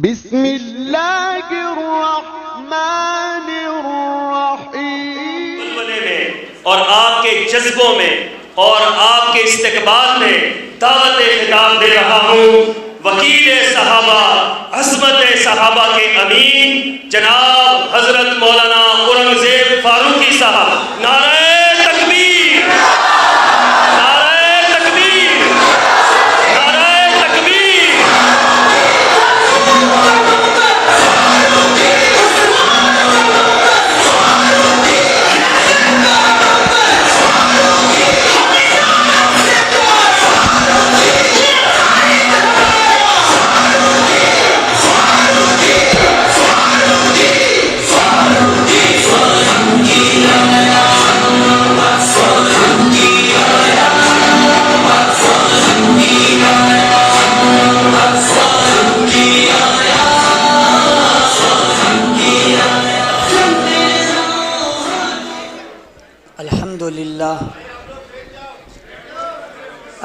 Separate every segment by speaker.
Speaker 1: بسم اللہ الرحمن الرحیم۔
Speaker 2: بلبلے میں اور آپ کے جذبوں میں اور آپ کے استقبال میں دعوت خطاب دے رہا ہوں وکیل صحابہ، عصمت صحابہ کے امین جناب حضرت مولانا اورنگزیب فاروقی صاحب۔ نعرہ تکبیر، نعرہ تکبیر، نعرہ تکبیر۔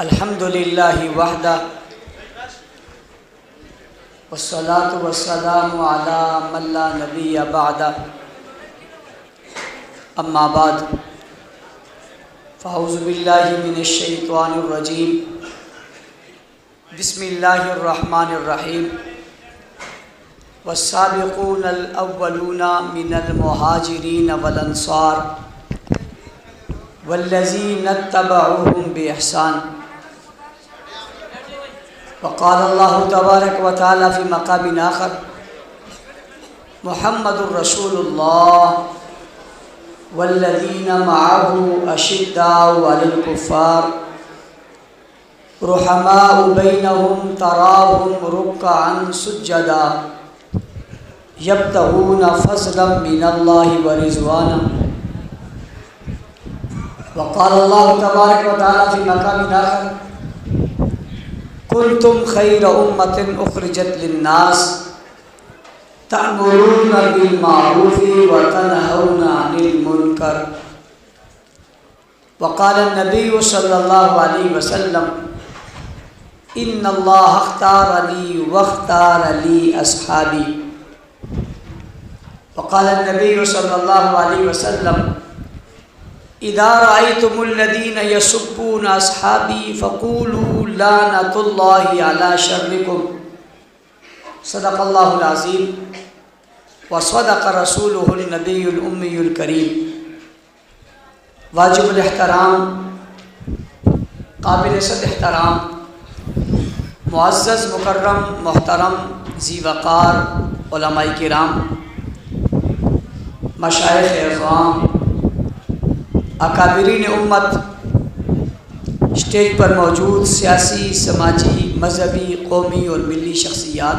Speaker 3: الحمد للہ وحدہ والصلاة والسلام علی من لا نبی بعدہ، اما بعد فاعوذ باللہ من الشیطان الرجیم، بسم اللہ الرحمن الرحیم۔ والسابقون الاولون من المہاجرین والانصار والذین اتبعوهم بإحسان۔ وقال اللہ تبارک و تعالی فی مقام آخر، محمد الرسول اللہ والذین معه اشداء علی الکفار رحماء بینہم تراہم رکعا سجدا یبتغون فضلا من اللہ ورضوانا۔ وقال اللہ تبارک و تعالی فی مقام آخر، کنتم خیر امۃ اخرجت للناس تأمرون بالمعروف وتنہون عن المنکر۔ وقال النبی صلی اللہ علیہ وسلم، ان اللہ اختار لی واختار لی اصحابی۔ وقال النبی صلی اللہ علیہ وسلم، اذا رأيتم الذين يسبون اصحابي فقولوا لعنة الله على شركم۔ صدق اللہ العظیم وصدق رسولہ النبی الأمی الکریم۔ واجب الاحترام، قابل صد احترام، معزز مکرم محترم ذی وقار علماء کرام، مشائخ اعظام، اکابرین امت، اسٹیج پر موجود سیاسی، سماجی، مذہبی، قومی اور ملی شخصیات،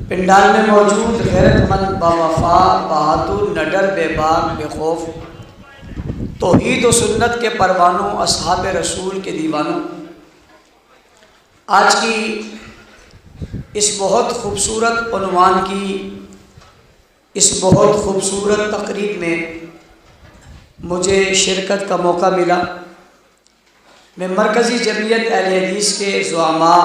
Speaker 3: پنڈال میں موجود غیرت مند، باوفا، بہادر، نڈر، بے باک، بے خوف، توحید و سنت کے پروانوں، اصحاب رسول کے دیوانوں، آج کی اس بہت خوبصورت عنوان کی اس بہت خوبصورت تقریب میں مجھے شرکت کا موقع ملا۔ میں مرکزی جمعیت اہل حدیث کے زعماء،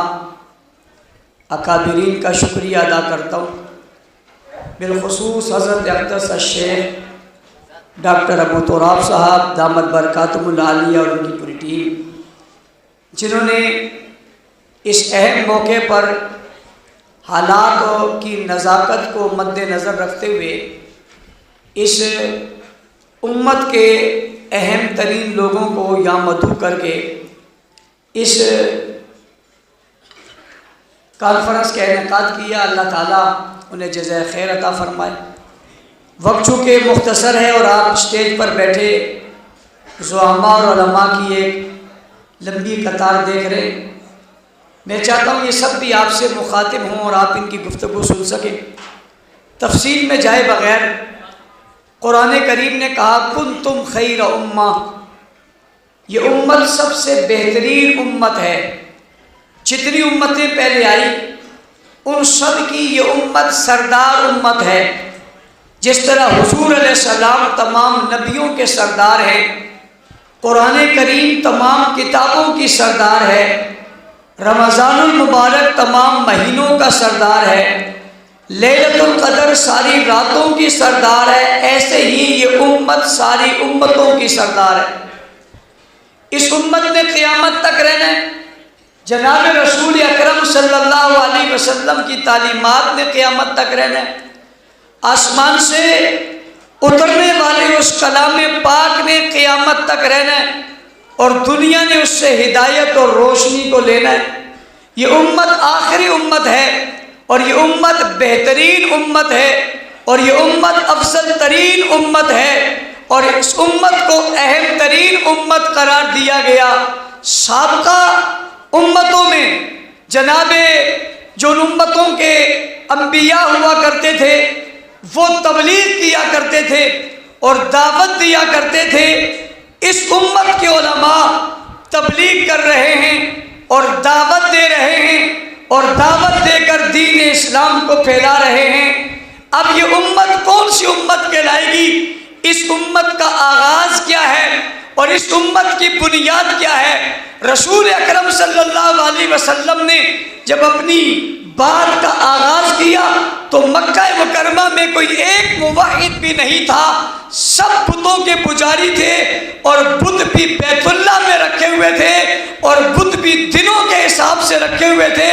Speaker 3: اکابرین کا شکریہ ادا کرتا ہوں، بالخصوص حضرت اقدس الشیخ ڈاکٹر ابو تراب صاحب دامت برکاتہم العالیہ اور ان کی پوری ٹیم، جنہوں نے اس اہم موقع پر حالات کی نزاکت کو مد نظر رکھتے ہوئے اس امت کے اہم ترین لوگوں کو یہاں مدعو کر کے اس کانفرنس کا انعقاد کیا۔ اللہ تعالیٰ انہیں جزائے خیر عطا فرمائے۔ وقت چونکہ مختصر ہے اور آپ اسٹیج پر بیٹھے زعماء اور علماء کی ایک لمبی قطار دیکھ رہے ہیں، میں چاہتا ہوں یہ سب بھی آپ سے مخاطب ہوں اور آپ ان کی گفتگو سن سکیں۔ تفصیل میں جائے بغیر قرآن کریم نے کہا کنتم خیر امہ، یہ امت سب سے بہترین امت ہے۔ جتنی امتیں پہلے آئی ان سب کی یہ امت سردار امت ہے۔ جس طرح حضور علیہ السلام تمام نبیوں کے سردار ہیں، قرآن کریم تمام کتابوں کی سردار ہے، رمضان المبارک تمام مہینوں کا سردار ہے، لیلۃ القدر ساری راتوں کی سردار ہے، ایسے ہی یہ امت ساری امتوں کی سردار ہے۔ اس امت نے قیامت تک رہنا ہے۔ جناب رسول اکرم صلی اللہ علیہ وسلم کی تعلیمات نے قیامت تک رہنا ہے۔ آسمان سے اترنے والے اس کلام پاک نے قیامت تک رہنا ہے، اور دنیا نے اس سے ہدایت اور روشنی کو لینا ہے۔ یہ امت آخری امت ہے، اور یہ امت بہترین امت ہے، اور یہ امت افضل ترین امت ہے، اور اس امت کو اہم ترین امت قرار دیا گیا۔ سابقہ امتوں میں جناب جو امتوں کے انبیاء ہوا کرتے تھے وہ تبلیغ کیا کرتے تھے اور دعوت دیا کرتے تھے۔ اس امت کے علماء تبلیغ کر رہے ہیں اور دعوت دے رہے ہیں، اور دعوت دے کر دین اسلام کو پھیلا رہے ہیں۔ اب یہ امت کون سی امت کہلائے گی؟ اس امت کا آغاز کیا ہے اور اس امت کی بنیاد کیا ہے؟ رسول اکرم صلی اللہ علیہ وسلم نے جب اپنی بات کا آغاز کیا تو مکہ مکرمہ میں کوئی ایک موحد بھی نہیں تھا، سب بتوں کے پجاری تھے، اور بت بھی بیت اللہ میں رکھے ہوئے تھے، اور بت بھی دنوں کے حساب سے رکھے ہوئے تھے۔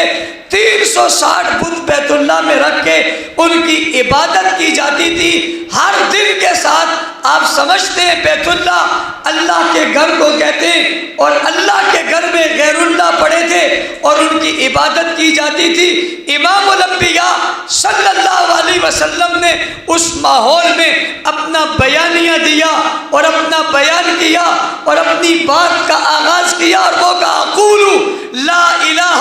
Speaker 3: 360 بت بیت اللہ میں رکھ کے ان کی عبادت کی جاتی تھی ہر دن کے ساتھ۔ آپ سمجھتے ہیں بیت اللہ اللہ کے گھر کو کہتے ہیں، اور اللہ کے گھر میں غیر اللہ پڑے تھے اور ان کی عبادت کی جاتی تھی۔ امام الانبیاء صلی اللہ علیہ وسلم نے اس ماحول میں اپنا بیانیہ دیا اور اپنا بیان کیا اور اپنی بات کا آغاز کیا، اور وہ کہا قولوا لا الہ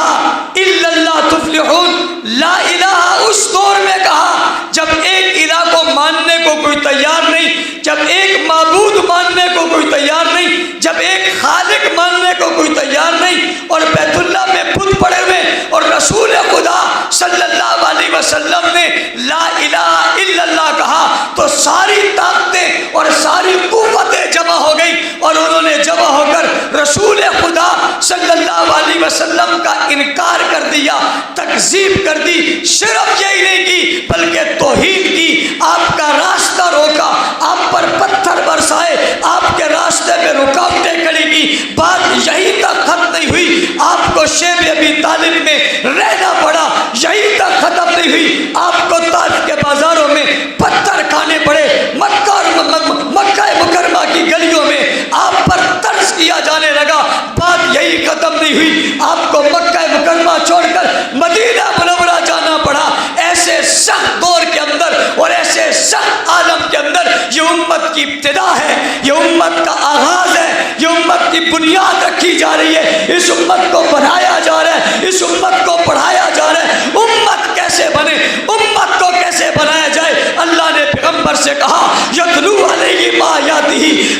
Speaker 3: الا اللہ تفلحون۔ لا الہ اس دور میں کہا جب ایک الہ کو ماننے کو کوئی تیار نہیں، جب ایک معبود ماننے کو کوئی تیار نہیں، جب ایک خالق ماننے کو کوئی تیار نہیں، اور بیت اللہ میں بت پڑے ہوئے، اور رسول خدا صلی اللہ علیہ وسلم نے لا الہ الا اللہ کہا تو ساری طاقتیں اور ساری قوتیں جمع ہو گئی، اور انہوں نے جمع ہو کر رسول خدا صلی اللہ علیہ وسلم کا انکار کر دیا، تکذیب کر دی۔ صرف یہی نہیں کی بلکہ توہین کی، آپ کا راستہ روکا، آپ پر پتھر برسائے، آپ کے راستے میں رکاوٹیں کھڑی کی۔ بات یہی تک ختم نہیں ہوئی، آپ کو شیب ابی طالب میں رہنا پڑا، یہی تک ختم نہیں ہوئی، آپ کو طائف کے بازاروں میں پتھر کھانے پڑے، مکہ مکرمہ کی گلیوں میں آپ پر طرز کیا جانے لگا۔ بات یہی ختم نہیں ہوئی، آپ کو مکہ مکرمہ چھوڑ کر مدینہ منورہ جانا پڑا۔ ایسے سخت دور کے اندر اور ایسے سخت عالم کے اندر یہ امت کی ابتدا ہے، یہ امت کا آغاز ہے، یہ امت کی بنیاد رکھی جا رہی ہے، اس امت کو بنایا جا رہا ہے، اس امت کو پڑھایا جا رہا ہے۔ امت کیسے بنے، امت کو کیسے بنایا جائے؟ اللہ نے پیغمبر سے کہا یتلو علیہم آیاتہ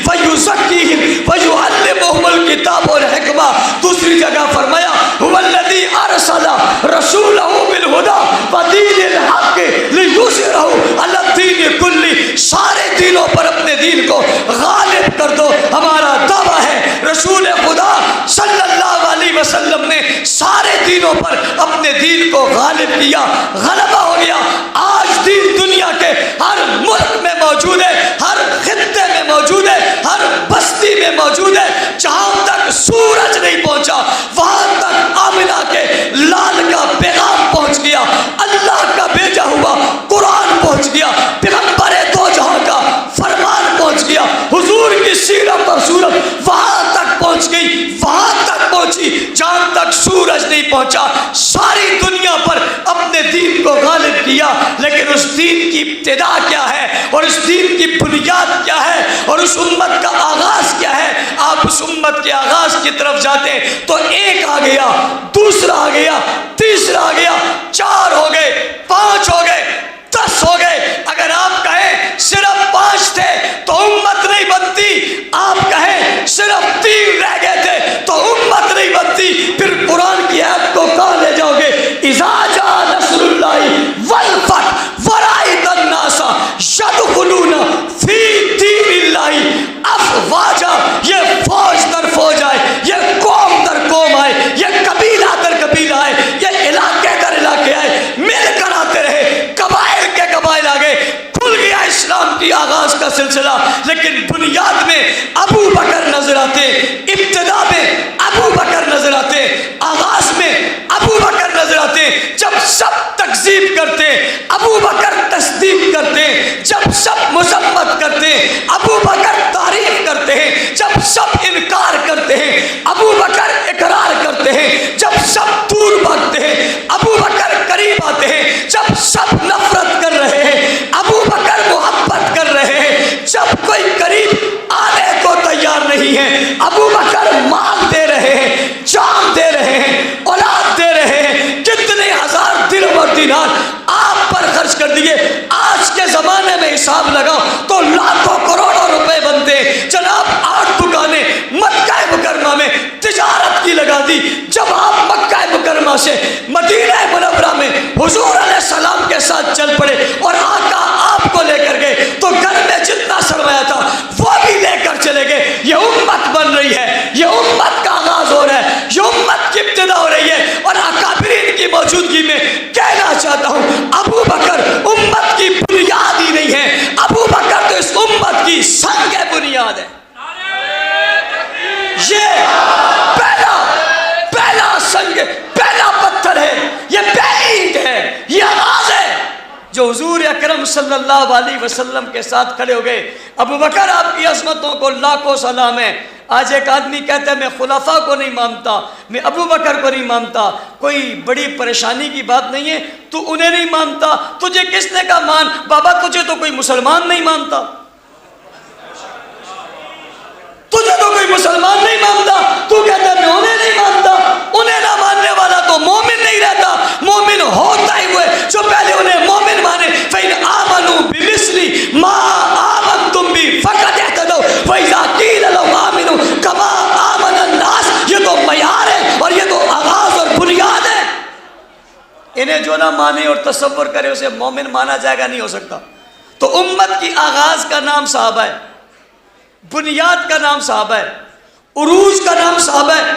Speaker 3: فیزکیہم ویعلمہم الکتاب والحکمہ۔ دوسری جگہ فرمایا هو الذی ارسل رسولہ بالہدی ودین الحق لیظہرہ علی الدین کلہ۔ سارے دینوں پر اپنے دین کو غالب کر دو، ہمارا دعویٰ ہے۔ رسول خدا صلی اللہ علیہ وسلم نے سارے دینوں پر اپنے دین کو غالب کیا، غلبہ ہو گیا۔ آج دین دنیا کے ہر ملک میں موجود ہے، ہر خطے میں موجود ہے، ہر بستی میں موجود ہے۔ جہاں تک سورج نہیں پہنچا وہاں تک آمنہ کے لال کا پیغام پہنچ گیا، اللہ کا بھیجا ہوا قرآن پہنچ گیا، پیغمبر دو جہاں کا فرمان پہنچ گیا، حضور کی سیرت اور صورت وہاں تک پہنچ گئی، وہاں تک پہنچی جہاں تک سورج نہیں پہنچا۔ ساری دنیا پر اپنے دین کو غالب کیا، لیکن اس دین کی ابتدا کیا ہے اور اس دین کی بنیاد کیا ہے اور اس امت کا آغاز کیا ہے؟ آپ اس امت کے آغاز کی طرف جاتے ہیں تو ایک آ گیا، دوسرا آ گیا، تیسرا آ گیا، 4 ہو گئے، 5 ہو گئے، 10 ہو گئے۔ اگر آپ کہیں صرف 5 تھے تو امت نہیں بنتی، آپ کہیں صرف 3 رہ گئے تھے تو امت نہیں بنتی، پھر قرآن کی آیت کو کہاں لے جاؤ گے؟ اذا جاء نصر اللہ والفتح ورأیت الناس یدخلون فی دین اللہ افواجا۔ یہ فوج در فوج آئے، یہ قوم در قوم آئے، یہ قبیلہ در سلسلہ، لیکن بنیاد میں ابو بکر نظر آتے، ابتدا میں ابو بکر نظر آتے، آغاز میں ابو بکر نظر آتے۔ جب سب تکذیب کرتے ابو بکر تصدیق کرتے، جب سب مذمت کرتے ابو بکر تعریف کرتے ہیں، جب سب انکار کرتے ہیں ابو بکر اقرار کرتے ہیں، جب سب دور بھاگتے ہیں ابو بکر قریب آتے ہیں، جب سب نفرت کر رہے ہیں ابو بکر محبت کر رہے ہیں، جب کوئی قریب آنے کو تیار نہیں ہے ابو بکر مال دے رہے ہیں، جان دے رہے ہیں، اولاد دے رہے ہیں، کتنے ہزار درہم اور دینار آپ پر خرچ کر دیے۔ آج کے زمانے میں حساب لگاؤ تو لاکھوں کروڑوں روپے بنتے۔ جناب 8 دکانیں مکہ مکرمہ میں تجارت کی لگا دی۔ جب آپ مکہ مکرمہ سے مدینہ منورہ میں حضور علیہ السلام کے ساتھ چل پڑے اور آقا آپ کو لے کر گئے تو گھر میں جتنا سرمایہ تھا وہ بھی لے کر چلے گئے۔ یہ امت بن رہی ہے، یہ امت کا آغاز ہو رہا ہے، یہ امت کی ابتدا ہو رہی ہے۔ اور اکابرین کی موجودگی میں کہنا چاہتا ہوں ابو بکر امت کی بنیاد ہی نہیں ہے، ابو بکر تو اس امت کی سنگ بنیاد ہے۔ یہ پہلا سنگ، پہلا پتھر ہے، یہ پہلی ہے، یہ آغاز ہے جو حضور اکرم صلی اللہ علیہ وسلم کے ساتھ کھڑے ہو گئے۔ ابو بکر آپ کی عظمتوں کو لاکھوں سلام ہے۔ آج ایک آدمی کہتا ہے میں خلفاء کو نہیں مانتا، میں ابو بکر کو نہیں مانتا، کوئی بڑی پریشانی کی بات نہیں ہے، تو انہیں نہیں مانتا، تجھے کس نے کہا مان؟ بابا تجھے تو کوئی مسلمان نہیں مانتا، تجھے تو کوئی مسلمان نہیں مانتا، تو کہتا ہے میں انہیں نہیں مانتا۔ انہیں نہ ماننے والا تو مومن نہیں رہتا، مومن ہوتا ہی ہوئے جو پہلے انہیں مومن مانے۔ فَإِنْ آمَنُوا بِمِثْلِ مَا آمَنْتُمْ بِهِ فَقَدِ اهْتَدَوْا وَإِذَا قِيلَ لَهُمْ آمِنُوا كَمَا آمَنَ النَّاسُ، یہ تو معیار ہے اور یہ تو آغاز اور بنیاد ہے۔ انہیں جو نہ مانے اور تصور کرے اسے مومن مانا جائے گا، نہیں ہو سکتا۔ تو امت کی آغاز کا نام صحابہ ہے، بنیاد کا نام صحابہ ہے، عروج کا نام صحابہ ہے،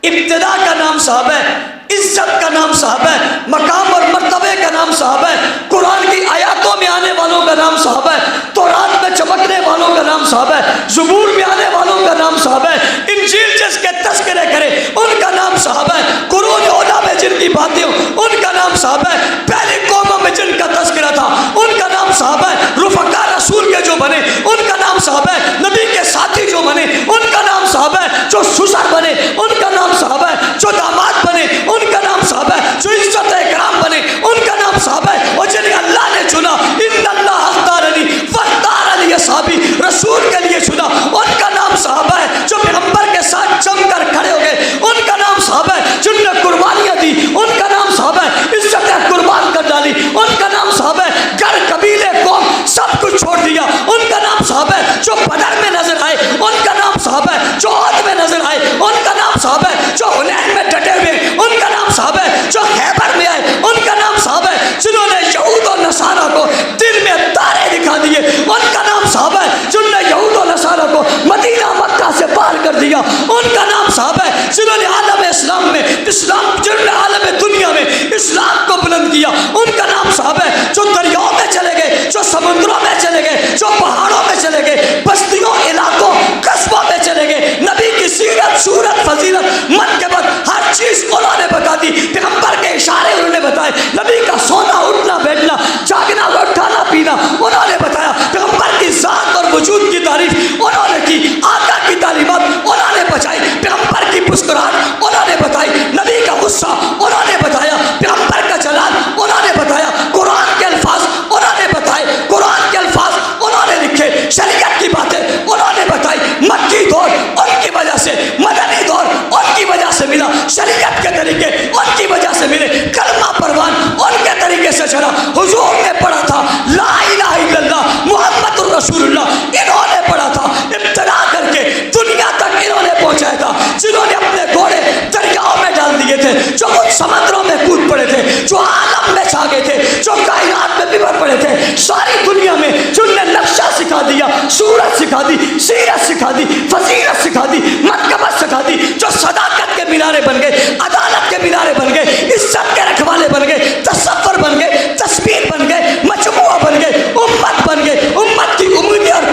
Speaker 3: ابتدا کا نام صحابہ ہے، عزت کا نام صحابہ ہے، مقام اور مرتبے کا نام صحابہ ہے، قرآن کی آیاتوں میں آنے والوں کا نام صحابہ ہے، تورات میں چمکنے والوں کا نام صحابہ ہے، زبور میں آنے والوں کا نام صحابہ ہے، انجیل جس کے تذکرے کرے ان کا نام صحابہ ہے، قرون اولیٰ میں جن کی باتیں ہوں ان کا نام صحابہ ہے، پہلی قوموں میں جن کا تذکرہ تھا ان کا نام صحابہ ہے، رفقا رسول کے جو بنے ان کا نام صحابہ ہے، نبی کے ساتھی جو بنے ان کا نام صحابہ ہے، جو سسر بنے ان کا نام صحابہ ہے، جو داماد بنے ان کا نام صحابہ ہے، جو عزت اکرام بنے ان کا نام صحابہ ہے، اور جنہیں اللہ نے چنا ان اللہ اختارنی واختارنی اصحابی، رسول کے لیے چنا ان کا نام صحابہ ہے، جو پیغمبر کے ساتھ جم کر کھڑے ہو گئے ان کا نام صحابہ ہے، جن نے قربانیاں دی ان کا نام صحابہ ہے، عزتیں قربان کر ڈالی ان کا نام صحابہ ہے، گھر قبیلے قوم سب کچھ چھوڑ دیا ان کا نام صحابہ ہے، جو بدر میں نظر آئے ان کا نام صحابہ ہے، جو عہد میں نظر آئے ان کا نام صحابہ ہے، جو حنین میں ڈٹے ہوئے ان کا نام صحابہ ہے، جو خیبر میں آئے ان کا نام صحابہ ہے، جنہوں نے یہود و نصارہ کو دل میں تارے دکھا دیے ان کا نام صحابہ ہے، جنہوں نے یہود و نصارہ کو مدینہ مکہ سے پار کر دیا ان کا نام صحابہ ہے، جنہوں نے عالم اسلام میں جنہوں نے عالم دنیا میں اسلام کو بلند کیا ان کا نام صحابہ ہے، جو دریاؤں میں چلے گئے، جو سمندروں میں چلے گئے، جو پہاڑوں میں چلے گئے، بستیوں علاقوں قصبوں میں چلے گئے، نبی کی سیرت صورت فضیلت منقبت ہر چیز انہوں نے بتا دی، پیغمبر کے اشارے انہوں نے بتائے، نبی کا سونا اٹھنا بیٹھنا جاگنا اٹھانا پینا انہوں نے بتایا، پیغمبر کی ذات اور وجود کی تعریف انہوں نے کی، آقا کی تعلیمات انہوں نے بچائی، پیغمبر کی مسکراہٹ انہوں نے بتائی، نبی کا غصہ انہوں نے بتایا، پیغمبر کا جلال انہوں نے بتایا، قرآن کے الفاظ انہوں نے بتائے، قرآن کے الفاظ انہوں نے لکھے، شریعت کی باتیں انہوں نے بتائی، مکی دور ان کی وجہ سے، مدنی دور ان کی وجہ سے ملا، شریعت کے طریقے ان کی وجہ سے ملے، کلمہ پروان ان کے طریقے سے چلا، حضور نے پڑھا تھا لا الہ الا اللہ محمد الرسول اللہ انہوں نے پڑھا تھا، ابتدا کر کے دنیا تک انہوں نے پہنچایا تھا، جنہوں نے اپنے گھوڑے دریاؤں میں ڈال دیے تھے، جو خود سمندروں میں کود پڑے تھے، جو عالم میں چھا گئے تھے، جو کائنات میں ببر پڑے تھے، ساری دنیا میں جن نے نقشہ سکھا دیا، صورت سکھا دی، سیرت سکھا دی، فضیلت سکھا دی، منقبت سکھا دی، جو صداقت کے مینارے بن گئے، عدالت کے مینارے بن گئے، عزت کے رکھوالے بن گئے، تصور بن گئے، تصویر بن گئے، مجموعہ بن گئے، امت بن گئے، امت کی امیدیں اور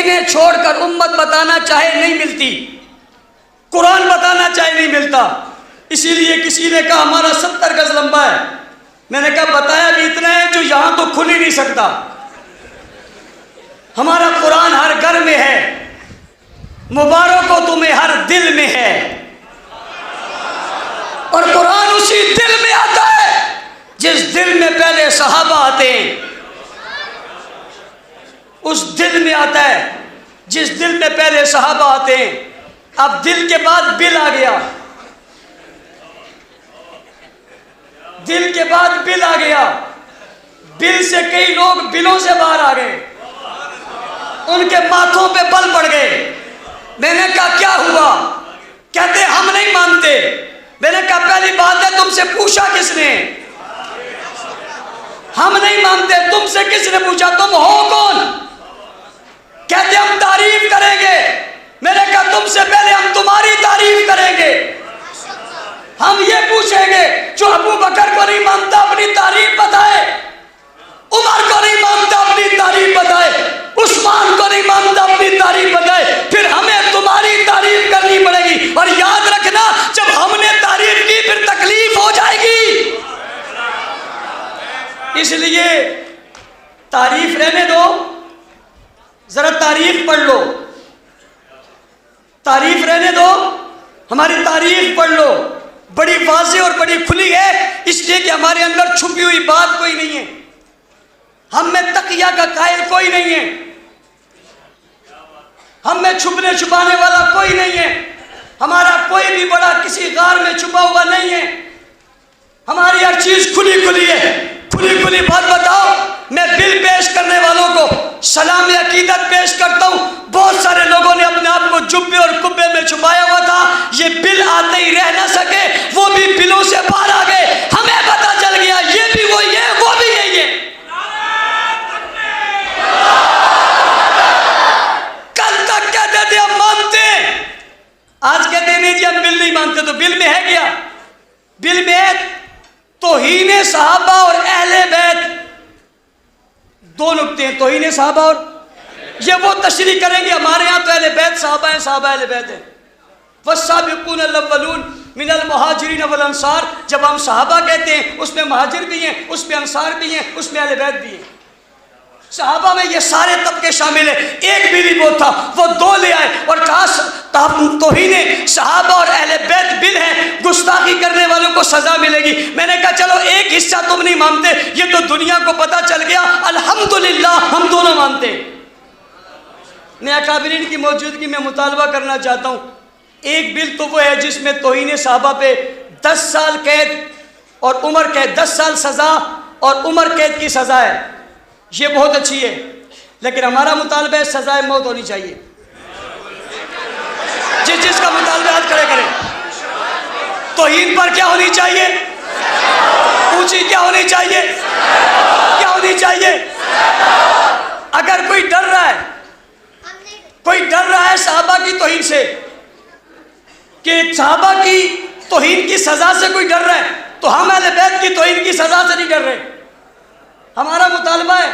Speaker 3: انہیں چھوڑ کر امت بتانا چاہے نہیں ملتی، قرآن بتانا چاہے نہیں ملتا۔ اسی لیے کسی نے کہا ہمارا 70 گز لمبا ہے، میں نے کہا بتایا بھی اتنا ہے جو یہاں تو کھل ہی نہیں سکتا۔ ہمارا قرآن ہر گھر میں ہے، مبارک ہو تمہیں ہر دل میں ہے، اور قرآن اسی دل میں آتا ہے جس دل میں پہلے صحابہ آتے ہیں، اس دل میں آتا ہے جس دل میں پہلے صحابہ آتے ہیں۔ اب دل کے بعد بل آ گیا، دل کے بعد بل آ گیا، بل سے کئی لوگ بلوں سے باہر آ گئے، ان کے ماتھوں پہ بل پڑ گئے۔ میں نے کہا کیا ہوا؟ کہتے ہم نہیں مانتے۔ میں نے کہا پہلی بات ہے تم سے پوچھا کس نے؟ ہم نہیں مانتے، تم سے کس نے پوچھا؟ تم ہو کون؟ کہتے ہم تعریف کریں گے۔ میں نے کہا تم سے پہلے ہم تمہاری تعریف کریں گے، ہم یہ پوچھیں گے جو ابو بکر کو نہیں مانتا اپنی تعریف بتائے، عمر کو نہیں مانتا اپنی تعریف بتائے، عثمان کو نہیں مانتا اپنی تعریف بتائے، پھر ہمیں تمہاری تعریف کرنی پڑے گی۔ اور یاد رکھنا جب ہم نے تعریف کی پھر تکلیف ہو جائے گی، اس لیے تعریف رہنے دو، ذرا تعریف پڑھ لو، تعریف رہنے دو، ہماری تعریف پڑھ لو، بڑی واضح اور بڑی کھلی ہے، اس لیے کہ ہمارے اندر چھپی ہوئی بات کوئی نہیں ہے، ہم میں تقیہ کا قائل کوئی نہیں ہے، ہم میں چھپنے چھپانے والا کوئی نہیں ہے، ہمارا کوئی بھی بڑا کسی غار میں چھپا ہوا نہیں ہے، ہماری ہر چیز کھلی کھلی ہے۔ کھلی کھلی بات بتاؤ، میں بل پیش کرنے والوں کو سلام عقیدت پیش کرتا ہوں، بہت سارے لوگوں نے اپنے آپ کو جبے اور کبے میں چھپایا ہوا تھا، یہ بل آتے ہی رہ نہ سکے، وہ بھی بلوں سے باہر آ گئے، ہمیں پتا چل گیا یہ بھی وہی ہے وہ بھی یہی ہے۔ کل تک کہتے تھے ہم مانتے ہیں، آج کہتے نہیں جی ہم بل نہیں مانتے، تو بل میں ہے کیا؟ بل میں ہے توہین صحابہ اور اہل بیت، دو نکتے ہیں، توہین صحابہ اور یہ وہ تشریح کریں گے ہمارے ہاں تو اہل بیت صحابہ ہیں، صحابہ اہل بیت ہیں۔ والسابقون الاولون من المہاجرین والانصار، جب ہم صحابہ کہتے ہیں اس میں مہاجر بھی ہیں، اس میں انصار بھی ہیں، اس میں اہل بیت بھی ہیں، صحابہ میں یہ سارے طبقے شامل ہیں۔ ایک بھی وہ تھا، وہ دو لے آئے اور کہا توہین صحابہ اور اہل بیت بل ہے، گستاخی کرنے والوں کو سزا ملے گی۔ میں نے کہا چلو ایک حصہ تم نہیں مانتے، یہ تو دنیا کو پتہ چل گیا، الحمدللہ ہم دونوں مانتے ہیں۔ میں اکابرین کی موجودگی میں مطالبہ کرنا چاہتا ہوں، ایک بل تو وہ ہے جس میں توہین صحابہ پہ 10 سال قید اور عمر قید، 10 سال سزا اور عمر قید کی سزا ہے، یہ بہت اچھی ہے، لیکن ہمارا مطالبہ ہے سزائے موت ہونی چاہیے۔ جس کا مطالبہ ہاتھ کھڑے کریں۔ توہین پر کیا ہونی چاہیے؟ اونچی کیا ہونی چاہیے؟ کیا ہونی چاہیے؟ اگر کوئی ڈر رہا ہے، کوئی ڈر رہا ہے صحابہ کی توہین سے، کہ صحابہ کی توہین کی سزا سے کوئی ڈر رہا ہے، تو ہم اہل بیت کی توہین کی سزا سے نہیں ڈر رہے۔ ہمارا مطالبہ ہے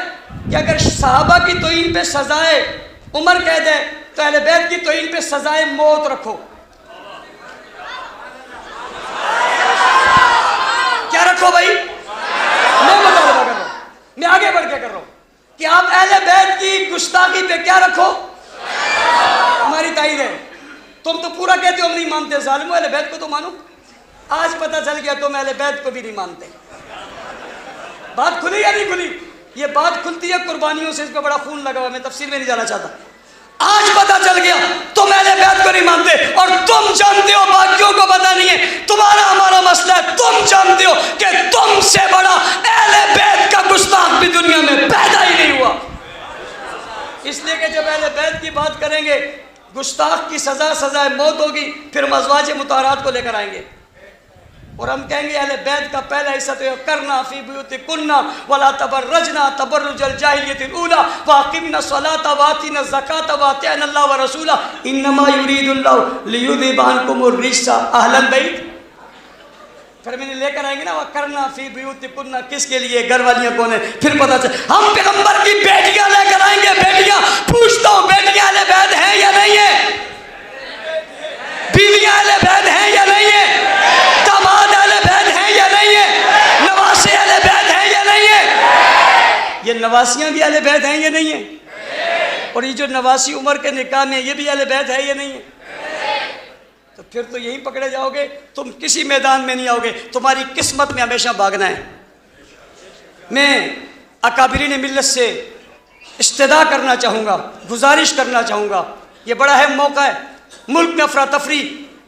Speaker 3: کہ اگر صحابہ کی توہین پہ سزائے عمر قید ہے تو اہل بیت کی توہین پہ سزائے موت رکھو۔ کیا رکھو بھائی؟ میں مطالبہ کر رہا ہوں، میں آگے بڑھ کے کر رہا ہوں کہ آپ اہل بیت کی گستاخی پہ کیا رکھو؟ ہماری تائید ہے۔ تم تو پورا کہتے ہو ہم نہیں مانتے، ظالمو اہل بیت کو تو مانو۔ آج پتہ چل گیا تم اہل بیت کو بھی نہیں مانتے۔ بات کھلی یا نہیں کھلی؟ یہ بات کھلتی ہے قربانیوں سے، اس پہ بڑا خون لگا ہوا، میں تفصیل میں نہیں جانا چاہتا۔ آج پتہ چل گیا تم اہل بیت کو نہیں مانتے، اور تم جانتے ہو باقیوں کو پتہ نہیں ہے۔ تمہارا ہمارا مسئلہ ہے، تم جانتے ہو کہ تم سے بڑا اہل بیت کا گستاخ بھی دنیا میں پیدا ہی نہیں ہوا۔ اس لیے کہ جب اہل بیت کی بات کریں گے، گستاخ کی سزا سزائے موت ہوگی، پھر ہم ازواج مطہرات کو لے کر آئیں گے اور ہم کہیں گے اہل بیت کا پہلا حصہ تو کرنا فی بیوتکنا ولا تبرجنا تبرج الجاہلیۃ الاولی واقمنا الصلاۃ واتینا الزکاۃ واطعنا اللہ ورسولہ انما یرید اللہ لیذھب عنکم الرجس اہل البیت۔ پھر میں نے لے کر آئیں گے نا وہ کرنا فی بیوتکن، کس کے لیے، گھر والیاں کون ہیں، پھر پتہ چل ہم پیغمبر کی بیٹیاں لے کر آئیں گے، بیٹیاں پوچھتا ہوں بیٹیاں اہل بیت ہیں یا نہیں ہیں، بیویاں اہل بیت ہیں یا نہیں ہیں، داماد اہل بیت ہیں یا نہیں ہیں، نواسے اہل بیت ہیں یا نہیں ہیں، یہ نواسیاں بھی اہل بیت ہیں یا نہیں ہیں، اور یہ جو نواسی عمر کے نکاح میں یہ بھی اہل بیت ہے یا نہیں ہے، تو پھر تو یہیں پکڑے جاؤ گے، تم کسی میدان میں نہیں آؤ گے، تمہاری قسمت میں ہمیشہ بھاگنا ہے۔ میں اکابرین ملت سے استدعا کرنا چاہوں گا، گزارش کرنا چاہوں گا، یہ بڑا اہم موقع ہے، ملک میں افراتفری،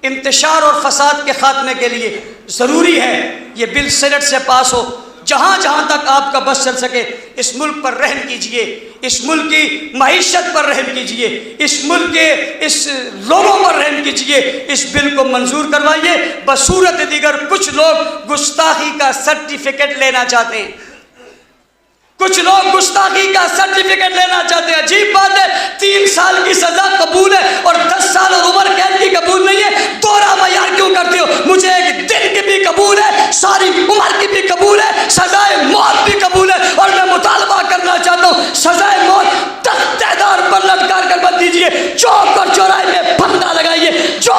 Speaker 3: انتشار اور فساد کے خاتمے کے لیے ضروری ہے یہ بل سینٹ سے پاس ہو، جہاں جہاں تک آپ کا بس چل سکے اس ملک پر رحم کیجئے، اس ملک کی معیشت پر رحم کیجئے، اس ملک کے اس لوگوں پر رحم کیجئے، اس بل کو منظور کروائیے۔ بصورت دیگر کچھ لوگ گستاخی کا سرٹیفکیٹ لینا چاہتے ہیں، کچھ لوگ گستاخی کا سرٹیفکیٹ لینا چاہتے ہیں، عجیب بات ہے، 3 سال کی سزا قبول ہے اور 10 سال اور عمر قید کی قبول نہیں ہے، دوہرا معیار کیوں کرتے ہو؟ مجھے ایک دن کی بھی قبول ہے، ساری عمر کی بھی قبول ہے، سزائے موت بھی قبول ہے، اور میں مطالبہ کرنا چاہتا ہوں سزائے موت تختہ دار پر لٹکا کر مت دیجیے، چوک اور چوراہے میں پھندا لگائیے، جو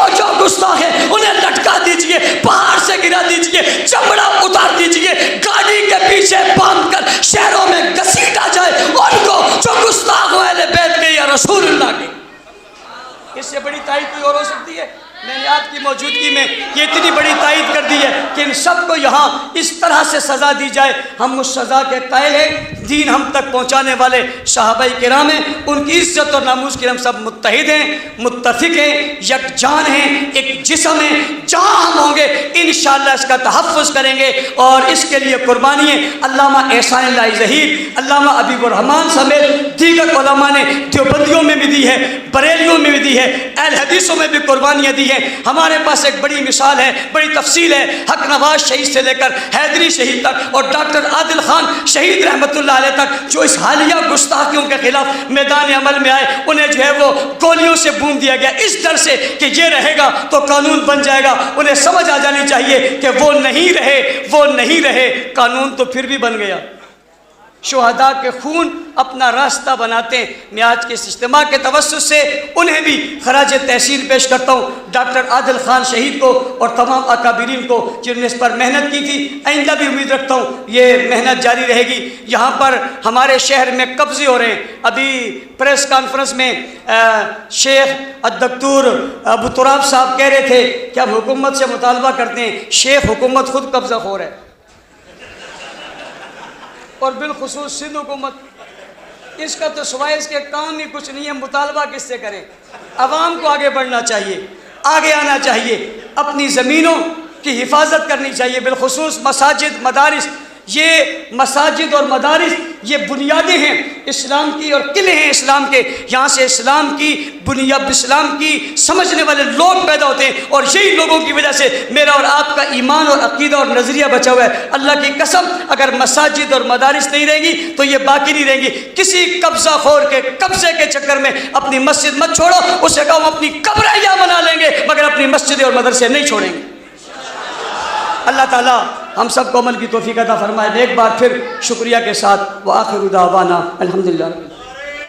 Speaker 3: گستاخ ہے انہیں لٹکا دیجیے، پہاڑ سے گرا دیجیے، چمڑا اتار دیجیے، گاڑی کے پیچھے باندھ کر شہروں میں گھسیٹا جائے ان کو جو گستاخ ہو اہل بیت کے یا رسول اللہ کے۔ اس سے بڑی تائید کوئی اور ہو سکتی ہے؟ میں نے آپ کی موجودگی میں یہ اتنی بڑی تائید کر دی ہے کہ ان سب کو یہاں اس طرح سے سزا دی جائے، ہم اس سزا کے قائل ہیں، دین ہم تک پہنچانے والے صحابہ کرام ہیں، ان کی عزت اور ناموس کے ہم سب متحد ہیں، متفق ہیں، یکجان ہیں، ایک جسم ہیں، جہاں ہم ہوں گے انشاءاللہ اس کا تحفظ کریں گے اور اس کے لیے قربانی ہے۔ علامہ احسان اللہ ظہیر، علامہ حبیب الرحمان سمیت دیگر علماء نے دیوبندیوں میں بھی دی ہے، بریلیوں میں بھی دی ہے، اہل حدیثوں میں بھی قربانیاں دی ہیں۔ ہمارے پاس ایک بڑی مثال ہے، بڑی تفصیل ہے، حق نواز شہید سے لے کر حیدری شہید تک اور ڈاکٹر عادل خان شہید رحمت اللہ علیہ تک، جو اس حالیہ گستاخیوں کے خلاف میدان عمل میں آئے، انہیں جو ہے وہ گولیوں سے بھون دیا گیا اس ڈر سے کہ یہ رہے گا تو قانون بن جائے گا۔ انہیں سمجھ آ جانی چاہیے کہ وہ نہیں رہے، قانون تو پھر بھی بن گیا۔ شہداء کے خون اپنا راستہ بناتے ہیں۔ میں آج کے اس اجتماع کے توسط سے انہیں بھی خراج تحسین پیش کرتا ہوں، ڈاکٹر عادل خان شہید کو اور تمام اکابرین کو جنہوں نے اس پر محنت کی تھی۔ آئندہ بھی امید رکھتا ہوں یہ محنت جاری رہے گی۔ یہاں پر ہمارے شہر میں قبضے ہو رہے ہیں، ابھی پریس کانفرنس میں شیخ الدکتور ابو تراب صاحب کہہ رہے تھے کہ ہم حکومت سے مطالبہ کرتے ہیں، شیخ حکومت خود قبضہ خور ہے، اور بالخصوص سندھ حکومت، اس کا تو سوائے اس کے کام ہی کچھ نہیں ہے، مطالبہ کس سے کریں؟ عوام کو آگے بڑھنا چاہیے، آگے آنا چاہیے، اپنی زمینوں کی حفاظت کرنی چاہیے، بالخصوص مساجد، مدارس۔ یہ مساجد اور مدارس یہ بنیادیں ہیں اسلام کی اور قلعے ہیں اسلام کے، یہاں سے اسلام کی بنیاد، اسلام کی سمجھنے والے لوگ پیدا ہوتے ہیں، اور یہی لوگوں کی وجہ سے میرا اور آپ کا ایمان اور عقیدہ اور نظریہ بچا ہوا ہے۔ اللہ کی قسم اگر مساجد اور مدارس نہیں رہیں گی تو یہ باقی نہیں رہیں گی۔ کسی قبضہ خور کے قبضے کے چکر میں اپنی مسجد مت چھوڑو، اسے کہو ہم اپنی قبریں یہاں بنا لیں گے مگر اپنی مسجدیں اور مدرسے نہیں چھوڑیں گے۔ اللہ تعالیٰ ہم سب کو عمل کی توفیق عطا فرمائے۔ ایک بار پھر شکریہ کے ساتھ وآخر دعوانا الحمدللہ۔